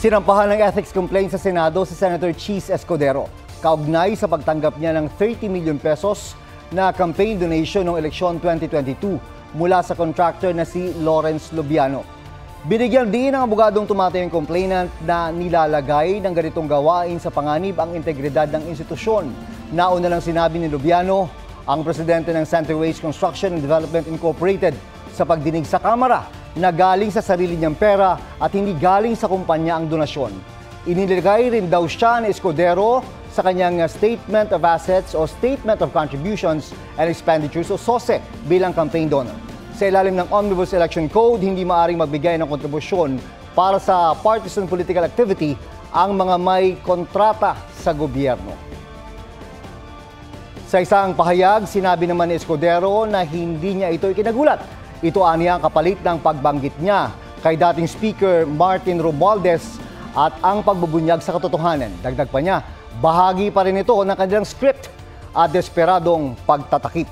Sinampahan ng ethics complaint sa Senado si Senator Cheese Escudero kaugnay sa pagtanggap niya ng 30 million pesos na campaign donation noong eleksyon 2022 mula sa contractor na si Lawrence Lubiano. Binigyan din ng abogadong tumatayong complainant na nilalagay ng ganitong gawain sa panganib ang integridad ng institusyon. Nauna lang sinabi ni Lubiano, ang presidente ng Centerways Construction and Development Incorporated, sa pagdinig sa Kamara na galing sa sarili niyang pera at hindi galing sa kumpanya ang donasyon. Inilagay rin daw siya ni Escudero sa kanyang Statement of Assets o Statement of Contributions and Expenditures o SOSE bilang campaign donor. Sa ilalim ng Omnibus Election Code, hindi maaaring magbigay ng kontribusyon para sa partisan political activity ang mga may kontrata sa gobyerno. Sa isang pahayag, sinabi naman ni Escudero na hindi niya ito ikinagulat. Ito aniya ang kapalit ng pagbanggit niya kay dating Speaker Martin Romualdez at ang pagbubunyag sa katotohanan. Dagdag pa niya, bahagi pa rin ito ng kanilang script at desperadong pagtatakip.